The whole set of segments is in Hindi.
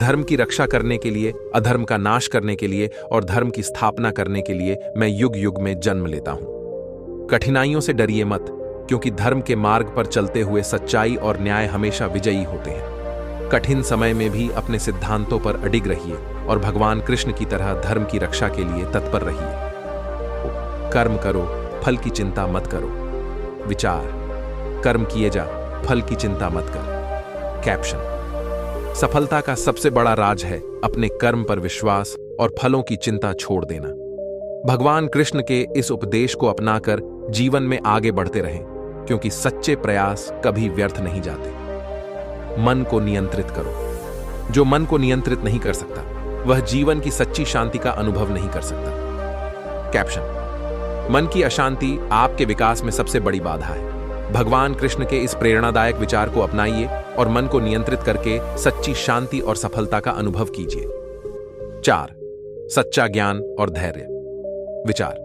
धर्म की रक्षा करने के लिए, अधर्म का नाश करने के लिए और धर्म की स्थापना करने के लिए मैं युग युग में जन्म लेता हूं। कठिनाइयों से डरिए मत, क्योंकि धर्म के मार्ग पर चलते हुए सच्चाई और न्याय हमेशा विजयी होते हैं। कठिन समय में भी अपने सिद्धांतों पर अडिग रहिए और भगवान कृष्ण की तरह धर्म की रक्षा के लिए तत्पर रहिए। कर्म करो, फल की चिंता मत करो। विचार: कर्म किए जा, फल की चिंता मत कर। कैप्शन: सफलता का सबसे बड़ा राज है अपने कर्म पर विश्वास और फलों की चिंता छोड़ देना। भगवान कृष्ण के इस उपदेश को अपनाकर जीवन में आगे बढ़ते रहें, क्योंकि सच्चे प्रयास कभी व्यर्थ नहीं जाते। मन को नियंत्रित करो। जो मन को नियंत्रित नहीं कर सकता, वह जीवन की सच्ची शांति का अनुभव नहीं कर सकता। कैप्शन: मन की अशांति आपके विकास में सबसे बड़ी बाधा है। भगवान कृष्ण के इस प्रेरणादायक विचार को अपनाइए और मन को नियंत्रित करके सच्ची शांति और सफलता का अनुभव कीजिए। 4. सच्चा ज्ञान और धैर्य। विचार: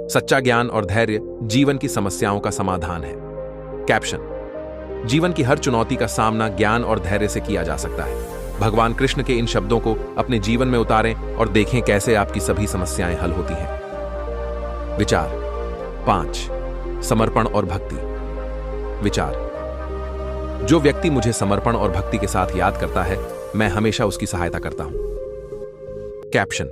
सच्चा ज्ञान और धैर्य जीवन की समस्याओं का समाधान है। कैप्शन: जीवन की हर चुनौती का सामना ज्ञान और धैर्य से किया जा सकता है। भगवान कृष्ण के इन शब्दों को अपने जीवन में उतारें और देखें कैसे आपकी सभी समस्याएं हल होती हैं। विचार: 5. समर्पण और भक्ति। विचार: जो व्यक्ति मुझे समर्पण और भक्ति के साथ याद करता है, मैं हमेशा उसकी सहायता करता हूं। कैप्शन: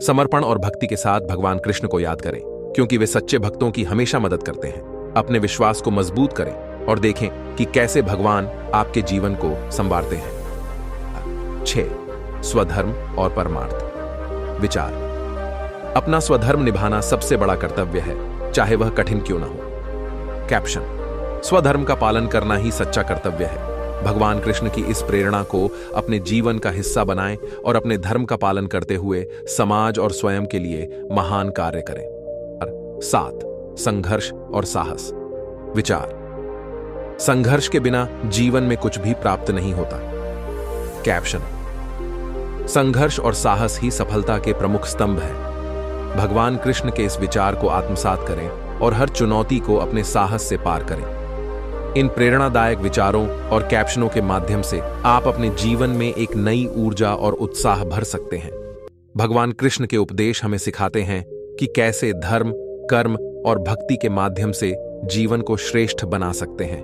समर्पण और भक्ति के साथ भगवान कृष्ण को याद करें, क्योंकि वे सच्चे भक्तों की हमेशा मदद करते हैं। अपने विश्वास को मजबूत करें और देखें कि कैसे भगवान आपके जीवन को संवारते हैं। 6. स्वधर्म और परमार्थ। विचार: अपना स्वधर्म निभाना सबसे बड़ा कर्तव्य है, चाहे वह कठिन क्यों ना हो। कैप्शन: स्वधर्म का पालन करना ही सच्चा कर्तव्य है। भगवान कृष्ण की इस प्रेरणा को अपने जीवन का हिस्सा बनाएं और अपने धर्म का पालन करते हुए समाज और स्वयं के लिए महान कार्य करें। 7. संघर्ष और साहस। विचार: संघर्ष के बिना जीवन में कुछ भी प्राप्त नहीं होता। कैप्शन: संघर्ष और साहस ही सफलता के प्रमुख स्तंभ हैं। भगवान कृष्ण के इस विचार को आत्मसात करें और हर चुनौती को अपने साहस से पार करें। इन प्रेरणादायक विचारों और कैप्शनों के माध्यम से आप अपने जीवन में एक नई ऊर्जा और उत्साह भर सकते हैं। भगवान कृष्ण के उपदेश हमें सिखाते हैं कि कैसे धर्म, कर्म और भक्ति के माध्यम से जीवन को श्रेष्ठ बना सकते हैं।